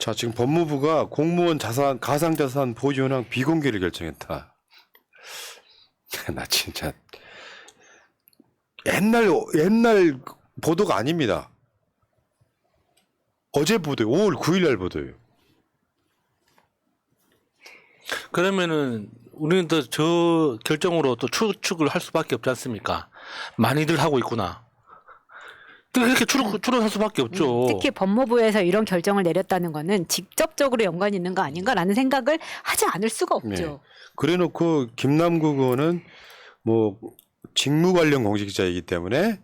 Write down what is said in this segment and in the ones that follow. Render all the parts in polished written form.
자, 지금 법무부가 공무원 자산, 가상자산 보유 현황 비공개를 결정했다. 나 진짜 옛날 보도가 아닙니다. 어제 보도요. 5월 9일 날 보도요. 그러면은 우리는 또 저 결정으로 또 추측을 할 수밖에 없지 않습니까? 많이들 하고 있구나. 또 그렇게 추론할 수밖에 없죠. 특히 법무부에서 이런 결정을 내렸다는 거는 직접적으로 연관이 있는 거 아닌가라는 생각을 하지 않을 수가 없죠. 네. 그래놓고 김남국 의원은 뭐 직무 관련 공직자이기 때문에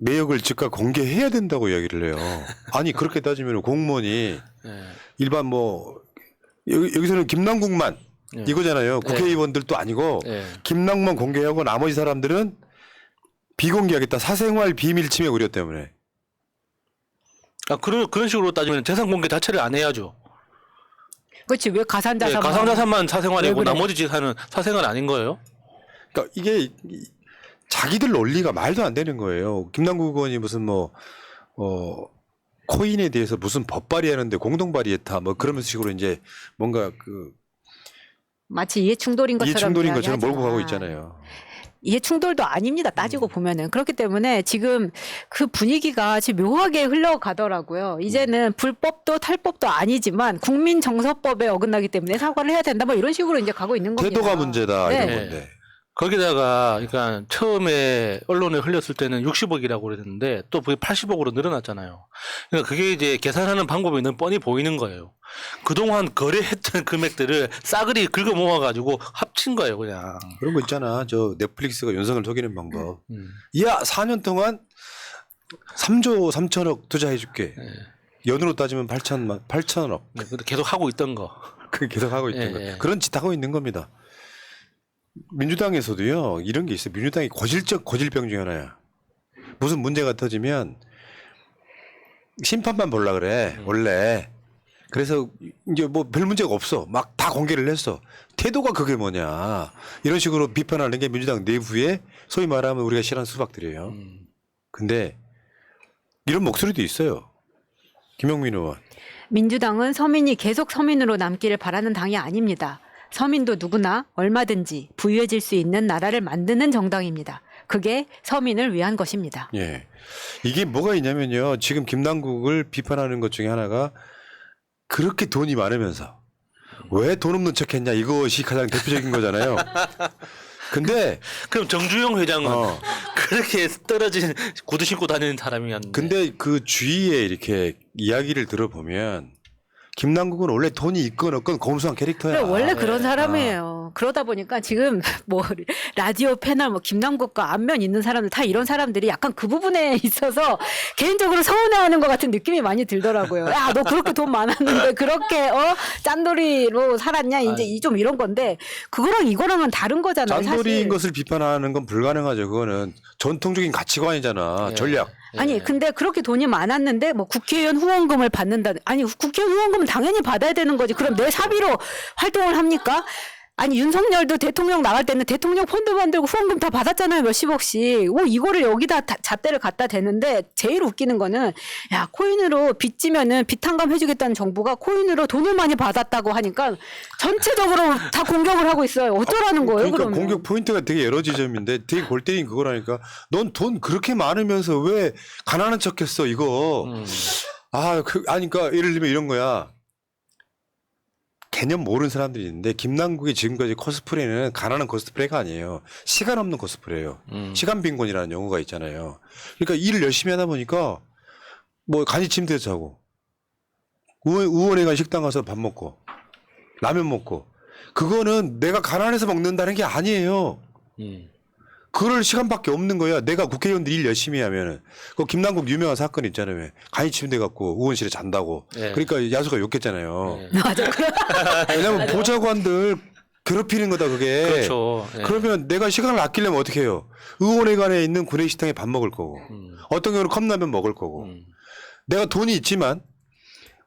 내역을 즉각 공개해야 된다고 이야기를 해요. 아니 그렇게 따지면 공무원이 네. 일반 뭐 여기서는 김남국만 네. 이거잖아요. 국회의원들도 아니고 네. 김남국만 공개하고 나머지 사람들은 비공개하겠다. 사생활 비밀 침해 우려 때문에. 아, 그런 식으로 따지면 재산 공개 자체를 안 해야죠. 그렇지. 왜 가산자산? 네, 가상자산만 사생활이고 왜 그래? 나머지 재산은 사생활 아닌 거예요? 그러니까 이게 자기들 논리가 말도 안 되는 거예요. 김남국 의원이 무슨 코인에 대해서 무슨 법 발의하는데 공동 발의했다 뭐 그러면서 식으로 이제 뭔가 그 마치 이해 충돌인 것처럼 이해충돌인 것처럼 이야기하지만 몰고 가고 있잖아요. 이해 충돌도 아닙니다. 따지고 보면은. 그렇기 때문에 지금 그 분위기가 지금 묘하게 흘러가더라고요. 이제는 불법도 탈법도 아니지만 국민정서법에 어긋나기 때문에 사과를 해야 된다. 뭐 이런 식으로 이제 가고 있는 겁니다. 태도가 문제다 네. 이런 건데. 거기다가 그러니까 처음에 언론에 흘렸을 때는 60억이라고 그랬는데 또 그게 80억으로 늘어났잖아요. 그러니까 그게 이제 계산하는 방법이 너무 뻔히 보이는 거예요. 그동안 거래했던 금액들을 싸그리 긁어 모아가지고 합친 거예요, 그냥. 그런 거 있잖아. 저 넷플릭스가 윤석열 속이는 방법. 음. 야 4년 동안 3조 3천억 투자해줄게. 네. 연으로 따지면 8천억. 네, 근데 계속 하고 있던 거. 그 계속 하고 있던 예, 거. 예. 그런 짓 하고 있는 겁니다. 민주당에서도요 이런 게 있어요. 민주당이 고질병 중에 하나야. 무슨 문제가 터지면 심판만 보려 그래 원래. 그래서 이제 뭐 별 문제가 없어. 막 다 공개를 했어. 태도가 그게 뭐냐. 이런 식으로 비판하는 게 민주당 내부에 소위 말하면 우리가 싫어하는 수박들이에요. 근데 이런 목소리도 있어요. 김용민 의원. 민주당은 서민이 계속 서민으로 남기를 바라는 당이 아닙니다. 서민도 누구나 얼마든지 부유해질 수 있는 나라를 만드는 정당입니다. 그게 서민을 위한 것입니다. 예. 이게 뭐가 있냐면요. 지금 김남국을 비판하는 것 중에 하나가 그렇게 돈이 많으면서 왜 돈 없는 척 했냐 이것이 가장 대표적인 거잖아요. 근데 그럼 정주영 회장은 그렇게 떨어진 구두 신고 다니는 사람이었는데. 근데 그 주위에 이렇게 이야기를 들어보면 김남국은 원래 돈이 있건 없건 검소한 캐릭터야. 그래, 원래 그런 사람이에요. 그러다 보니까 지금 뭐 라디오 패널 뭐 김남국과 안면 있는 사람들 다 이런 사람들이 약간 그 부분에 있어서 개인적으로 서운해하는 것 같은 느낌이 많이 들더라고요. 야, 너 그렇게 돈 많았는데 그렇게 짠돌이로 살았냐 이제 좀 이런 건데 그거랑 이거랑은 다른 거잖아요. 짠돌이인 사실. 것을 비판하는 건 불가능하죠. 그거는 전통적인 가치관이잖아. 예. 전략. 아니 근데 그렇게 돈이 많았는데 뭐 국회의원 후원금을 받는다. 아니 국회의원 후원금은 당연히 받아야 되는 거지. 그럼 내 사비로 활동을 합니까? 아니 윤석열도 대통령 나갈 때는 대통령 펀드 만들고 후원금 다 받았잖아요. 몇십억씩. 이거를 여기다 잣대를 갖다 대는데 제일 웃기는 거는 야 코인으로 빚지면은 빚탕감 해주겠다는 정부가 코인으로 돈을 많이 받았다고 하니까 전체적으로 다 공격을 하고 있어요. 어쩌라는 거예요 그러니까 그러면. 공격 포인트가 되게 여러 지점인데 되게 골 때린 그거라니까. 넌 돈 그렇게 많으면서 왜 가난한 척했어 이거. 아니 그러니까 예를 들면 이런 거야. 개념 모르는 사람들이 있는데 김남국이 지금까지 코스프레는 가난한 코스프레가 아니에요. 시간 없는 코스프레예요. 시간 빈곤이라는 용어가 있잖아요. 그러니까 일을 열심히 하다 보니까 뭐 간이 침대에서 자고 의원에 간 식당 가서 밥 먹고 라면 먹고 그거는 내가 가난해서 먹는다는 게 아니에요. 그럴 시간밖에 없는 거야. 내가 국회의원들 일 열심히 하면은. 그 김남국 유명한 사건 있잖아요. 왜. 간이 침대 갖고 의원실에 잔다고. 네. 그러니까 야수가 욕했잖아요. 맞아. 왜냐면 보좌관들 괴롭히는 거다 그게. 그렇죠. 예. 그러면 내가 시간을 아끼려면 어떻게 해요? 의원회관에 있는 구내식당에 밥 먹을 거고 어떤 경우는 컵라면 먹을 거고 내가 돈이 있지만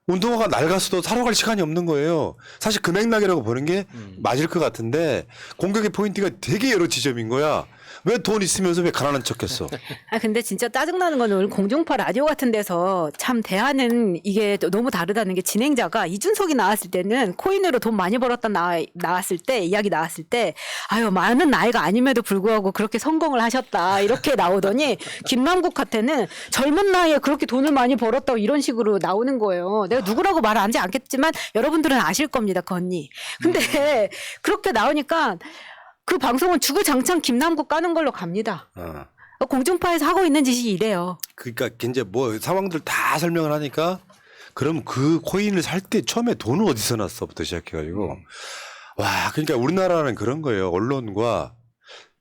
운동화가 낡았어도 사러 갈 시간이 없는 거예요. 사실 금액락이라고 보는 게 맞을 것 같은데 공격의 포인트가 되게 여러 지점인 거야. 왜 돈 있으면서 왜 가난한 척했어? 아 근데 진짜 짜증나는 건 오늘 공중파 라디오 같은 데서 참 대하는 이게 너무 다르다는 게 진행자가 이준석이 나왔을 때는 코인으로 돈 많이 벌었다 나왔을 때 이야기 나왔을 때 아유 많은 나이가 아님에도 불구하고 그렇게 성공을 하셨다 이렇게 나오더니 김남국한테는 젊은 나이에 그렇게 돈을 많이 벌었다고 이런 식으로 나오는 거예요. 내가 누구라고 말 하지 않겠지만 여러분들은 아실 겁니다, 그 언니. 근데 그렇게 나오니까 그 방송은 주구장창 김남국 까는 걸로 갑니다. 공중파에서 하고 있는 짓이 이래요. 그러니까 이제 뭐 상황들 다 설명을 하니까 그럼 그 코인을 살 때 처음에 돈을 어디서 났어부터 시작해가지고 와 그러니까 우리나라는 그런 거예요. 언론과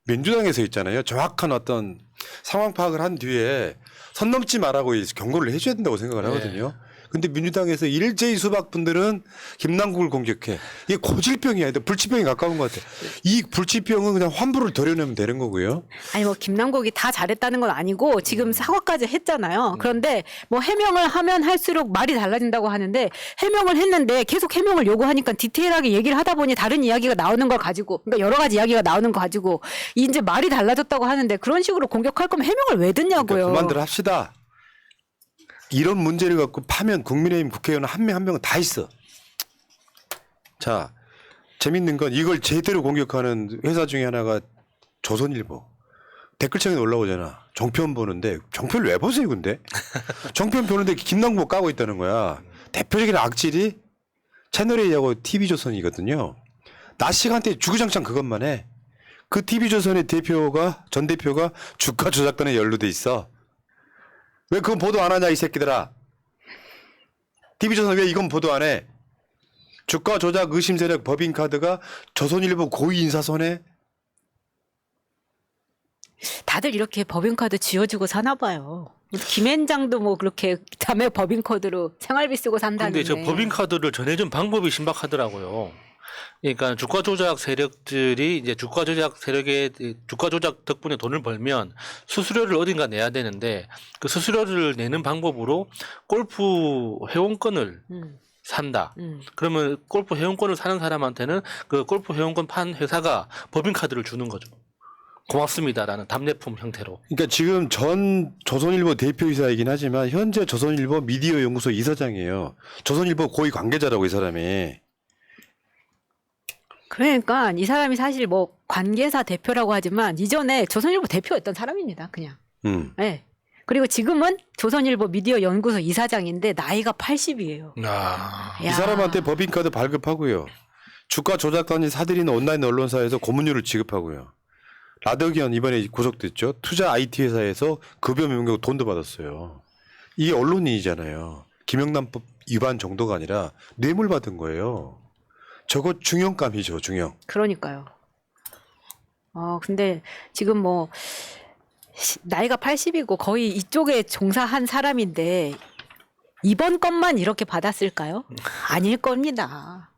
민주당에서 있잖아요. 정확한 어떤 상황 파악을 한 뒤에 선 넘지 말라고 경고를 해줘야 된다고 생각을 하거든요. 근데 민주당에서 일제히 수박 분들은 김남국을 공격해. 이게 고질병이야. 불치병에 가까운 것 같아. 이 불치병은 그냥 환부를 도려내면 되는 거고요. 아니 뭐 김남국이 다 잘했다는 건 아니고 지금 사과까지 했잖아요. 그런데 뭐 해명을 하면 할수록 말이 달라진다고 하는데 해명을 했는데 계속 해명을 요구하니까 디테일하게 얘기를 하다 보니 다른 이야기가 나오는 걸 가지고 그러니까 여러 가지 이야기가 나오는 거 가지고 이제 말이 달라졌다고 하는데 그런 식으로 공격할 거면 해명을 왜 듣냐고요. 그러니까 그만들 합시다. 이런 문제를 갖고 파면 국민의힘 국회의원 한 명 한 명은 다 있어. 자, 재밌는 건 이걸 제대로 공격하는 회사 중에 하나가 조선일보. 댓글창에 올라오잖아. 정편 보는데 정편을 왜 보세요 근데? 정편 보는데 김남국 까고 있다는 거야. 대표적인 악질이 채널A하고 TV조선이거든요. 낮 시간대 주구장창 그것만 해. 그 TV조선의 전 대표가 주가 조작단에 연루돼 있어. 왜 그건 보도 안 하냐 이 새끼들아. TV조선 왜 이건 보도 안 해. 주가 조작 의심 세력 법인카드가 조선일보 고위 인사 손에. 다들 이렇게 법인카드 지어주고 사나 봐요. 김앤장도 뭐 그렇게 자매 법인카드로 생활비 쓰고 산다는데. 근데 저 법인카드를 전해준 방법이 신박하더라고요. 그러니까 주가 조작 세력들이 이제 주가 조작 세력의 주가 조작 덕분에 돈을 벌면 수수료를 어딘가 내야 되는데 그 수수료를 내는 방법으로 골프 회원권을 산다. 그러면 골프 회원권을 사는 사람한테는 그 골프 회원권 판 회사가 법인카드를 주는 거죠. 고맙습니다라는 답례품 형태로. 그러니까 지금 전 조선일보 대표이사이긴 하지만 현재 조선일보 미디어 연구소 이사장이에요. 조선일보 고위 관계자라고 이 사람이. 그러니까 이 사람이 사실 뭐 관계사 대표라고 하지만 이전에 조선일보 대표였던 사람입니다. 그냥. 네. 그리고 지금은 조선일보 미디어 연구소 이사장인데 나이가 80이에요. 이 사람한테 법인카드 발급하고요. 주가 조작단이 사들이는 온라인 언론사에서 고문료를 지급하고요. 라더기현 이번에 구속됐죠. 투자 IT 회사에서 급여 명령 돈도 받았어요. 이게 언론인이잖아요. 김영란법 위반 정도가 아니라 뇌물 받은 거예요. 저거 중형감이죠, 중형. 그러니까요. 근데 지금 뭐 나이가 80이고 거의 이쪽에 종사한 사람인데 이번 건만 이렇게 받았을까요? 아닐 겁니다.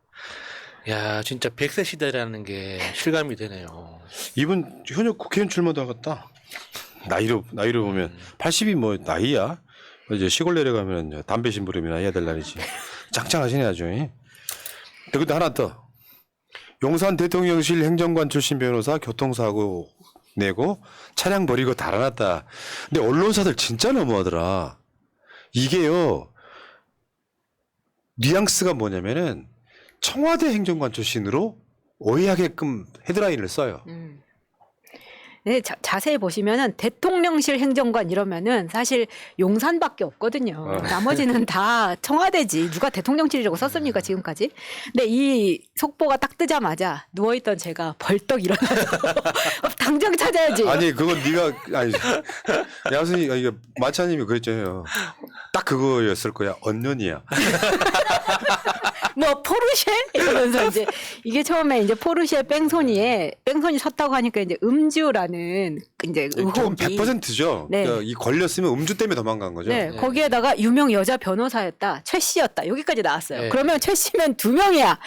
야, 진짜 100세 시대라는 게 실감이 되네요. 이분 현역 국회의원 출마도 하겠다. 나이로 보면 80이 뭐 나이야. 이제 시골 내려가면 이제 담배 심부름이나 해야 될 날이지. 짱짱하시네 아주. 근데 하나 더. 용산 대통령실 행정관 출신 변호사 교통사고 내고 차량 버리고 달아났다. 근데 언론사들 진짜 너무하더라. 이게요. 뉘앙스가 뭐냐면은 청와대 행정관 출신으로 오해하게끔 헤드라인을 써요. 네, 자세히 보시면은 대통령실 행정관 이러면은 사실 용산밖에 없거든요. 나머지는 다 청와대지. 누가 대통령실이라고 썼습니까 지금까지? 근데 이 속보가 딱 뜨자마자 누워있던 제가 벌떡 일어나서 당장 찾아야지. 아니 그건 네가 아니 야순이 이거 마차님이 그랬잖아요. 딱 그거였을 거야. 언년이야. 뭐 포르쉐 이러면서 이제 이게 처음에 이제 포르쉐 뺑소니에 뺑소니 섰다고 하니까 이제 음주라는 이제 조금 의혹이 100%죠. 네. 그러니까 이 걸렸으면 음주 때문에 도망간 거죠. 네, 거기에다가 유명 여자 변호사였다. 최 씨였다. 여기까지 나왔어요. 네. 그러면 최 씨면 두 명이야.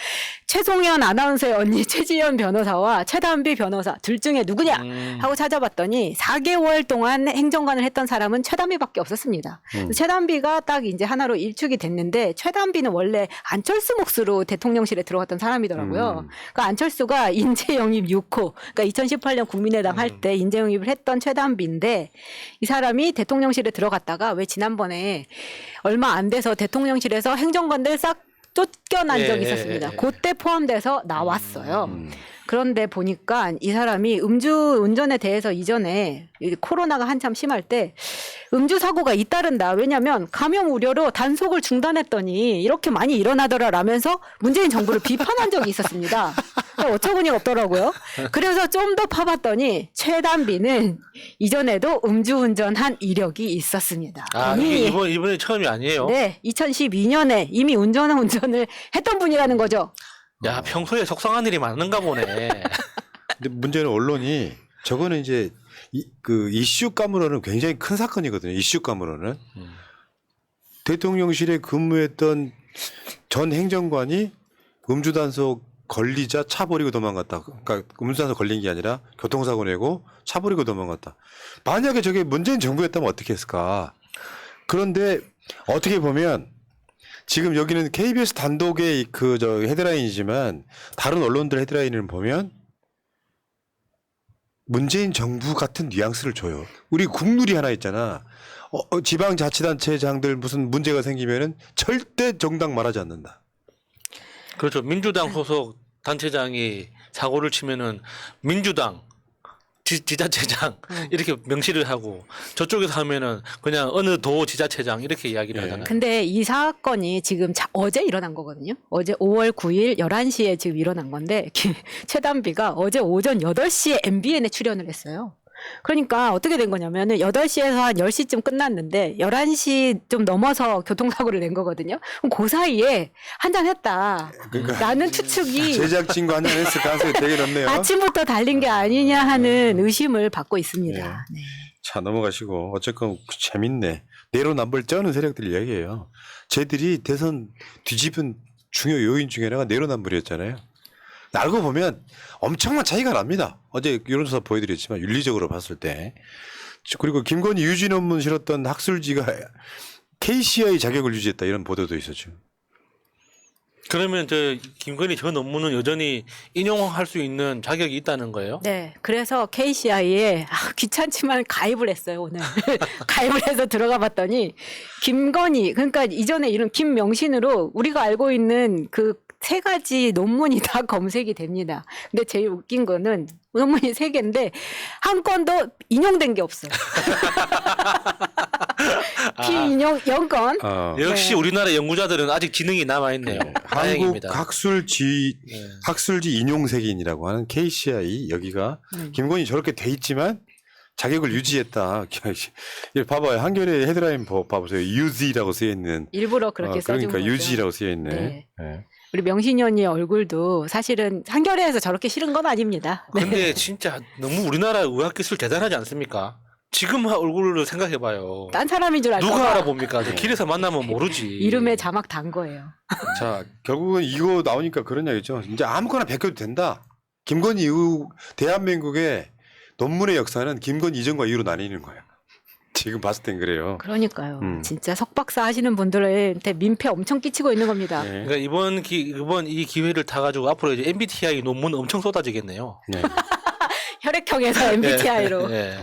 최송현 아나운서의 언니 최지연 변호사와 최단비 변호사 둘 중에 누구냐 하고 찾아봤더니 4개월 동안 행정관을 했던 사람은 최단비밖에 없었습니다. 최단비가 딱 이제 하나로 일축이 됐는데 최단비는 원래 안철수 몫으로 대통령실에 들어갔던 사람이더라고요. 그러니까 안철수가 인재 영입 6호, 그러니까 2018년 국민의당 할 때 인재 영입을 했던 최단비인데 이 사람이 대통령실에 들어갔다가 왜 지난번에 얼마 안 돼서 대통령실에서 행정관들 싹 쫓겨난 적이 있었습니다. 그때 포함돼서 나왔어요. 그런데 보니까 이 사람이 음주 운전에 대해서 이전에 이 코로나가 한참 심할 때 음주 사고가 잇따른다. 왜냐하면 감염 우려로 단속을 중단했더니 이렇게 많이 일어나더라라면서 문재인 정부를 비판한 적이 있었습니다. 어처구니가 없더라고요. 그래서 좀 더 파봤더니 최단비는 이전에도 음주운전한 이력이 있었습니다. 아, 이게 이번이 처음이 아니에요? 네, 2012년에 이미 운전을 했던 분이라는 거죠. 야, 평소에 속상한 일이 많은가 보네. 근데 문제는 언론이 저거는 이제 그 이슈감으로는 굉장히 큰 사건이거든요. 이슈감으로는 대통령실에 근무했던 전 행정관이 음주 단속 걸리자 차 버리고 도망갔다. 그러니까 음주 단속 걸린 게 아니라 교통사고 내고 차 버리고 도망갔다. 만약에 저게 문재인 정부였다면 어떻게 했을까? 그런데 어떻게 보면 지금 여기는 KBS 단독의 헤드라인이지만 다른 언론들 헤드라인을 보면 문재인 정부 같은 뉘앙스를 줘요. 우리 국룰이 하나 있잖아. 지방자치단체장들 무슨 문제가 생기면은 절대 정당 말하지 않는다. 그렇죠. 민주당 소속 단체장이 사고를 치면은 민주당 지자체장 이렇게 명시를 하고 저쪽에서 하면은 그냥 어느 도 지자체장 이렇게 이야기를 하잖아요. 근데 이 사건이 지금 어제 일어난 거거든요. 어제 5월 9일 11시에 지금 일어난 건데 최단비가 어제 오전 8시에 MBN에 출연을 했어요. 그러니까 어떻게 된 거냐면은 8시에서 한 10시쯤 끝났는데 11시 좀 넘어서 교통사고를 낸 거거든요. 그럼 그 사이에 한잔했다. 라는 추측이 제작진과 한잔했을 가능성이 되게 높네요. 아침부터 달린 게 아니냐 하는 의심을 받고 있습니다. 예. 네. 자, 넘어가시고 어쨌건 재밌네. 내로남불 쩌는 세력들 이야기예요. 쟤들이 대선 뒤집은 중요 요인 중에 하나가 내로남불이었잖아요. 알고 보면 엄청난 차이가 납니다. 어제 여론조사 보여드렸지만 윤리적으로 봤을 때. 그리고 김건희 유지 논문 실었던 학술지가 KCI 자격을 유지했다 이런 보도도 있었죠. 그러면 김건희 저 논문은 여전히 인용할 수 있는 자격이 있다는 거예요? 네. 그래서 KCI에 귀찮지만 가입을 했어요, 오늘. 가입을 해서 들어가 봤더니 김건희, 그러니까 이전에 이런 김명신으로 우리가 알고 있는 그 3가지 논문이 다 검색이 됩니다. 근데 제일 웃긴 거는 논문이 3개인데 한 건도 인용된 게 없어요. 비인용 0건. 역시 네. 우리나라 연구자들은 아직 지능이 남아있네요. 다행입니다. 한국 학술지 인용색인이라고 하는 KCI 여기가 김건희 저렇게 돼 있지만 자격을 유지했다. 이거 봐봐요. 한겨레 헤드라인 봐보세요. 유지라고 쓰여 있는. 일부러 그렇게 써준 그러니까 거죠. 유지라고 쓰여 있네. 네. 네. 우리 명신이 언니 얼굴도 사실은 한겨레에서 저렇게 싫은 건 아닙니다. 네. 근데 진짜 너무 우리나라 의학기술 대단하지 않습니까? 지금 얼굴을 생각해봐요. 딴 사람인 줄 알까 누가 봐. 알아봅니까? 길에서 만나면 모르지. 이름에 자막 단 거예요. 자, 결국은 이거 나오니까 그런 얘기죠. 이제 아무거나 베껴도 된다. 김건희 이후 대한민국의 논문의 역사는 김건희 이전과 이후로 나뉘는 거예요. 지금 봤을 땐 그래요. 그러니까요. 진짜 석박사 하시는 분들한테 민폐 엄청 끼치고 있는 겁니다. 네. 그러니까 이번 이 기회를 타가지고 앞으로 이제 MBTI 논문 엄청 쏟아지겠네요. 네. 혈액형에서 MBTI로. 네.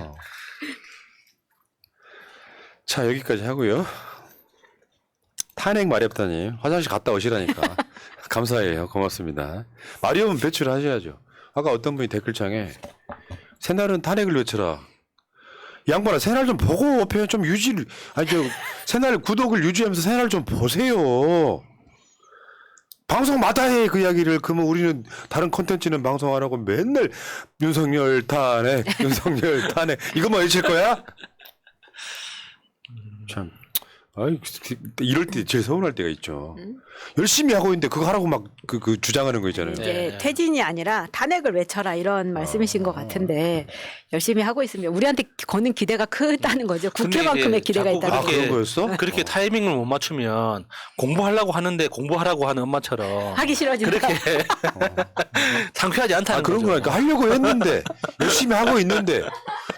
자, 여기까지 하고요. 탄핵 마렵다니 화장실 갔다 오시라니까. 감사해요. 고맙습니다. 마렵은 배출하셔야죠. 아까 어떤 분이 댓글창에 새날은 탄핵을 외쳐라. 이 양반아, 새날 좀 보고 표현 좀 유지를, 새날 구독을 유지하면서 새날 좀 보세요. 방송마다 해, 그 이야기를. 그러면 우리는 다른 콘텐츠는 방송 안 하고 맨날 윤석열 탄핵, 윤석열 탄핵. 이것만 외칠 거야? 참. 이럴 때 제일 서운할 때가 있죠. 열심히 하고 있는데 그거 하라고 막 그 주장하는 거 있잖아요. 이제 퇴진이 아니라 탄핵을 외쳐라 이런 말씀이신 것 같은데 열심히 하고 있습니다. 우리한테 거는 기대가 크다는 거죠. 국회만큼의 기대가 자꾸 있다. 그런 거였어? 그렇게 타이밍을 못 맞추면 공부하려고 하는데 공부하라고 하는 엄마처럼 하기 싫어진다. 그렇게 상쾌하지 않다는 그런 거죠. 거니까 하려고 했는데 열심히 하고 있는데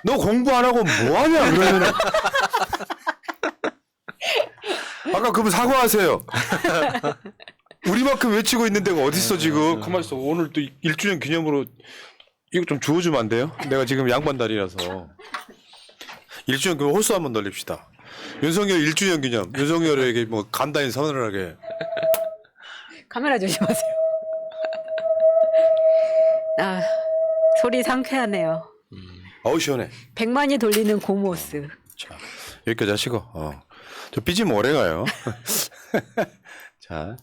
너 공부 안 하고 뭐 하냐 그러면은 아까 그분 사과하세요. 우리만큼 외치고 있는 데가 어딨어 지금. 가만 있어. 오늘 또 1주년 기념으로 이거 좀 주워주면 안 돼요? 내가 지금 양반다리라서. 1주년 기념 호수 한번 돌립시다. 윤석열 1주년 기념. 윤석열에게 뭐 간단히 서늘하게. 카메라 조심하세요. 아, 소리 상쾌하네요. 어우 시원해. 100만이 돌리는 고모스. 자, 여기까지 하시고. 저 삐지면 오래 가요. 자.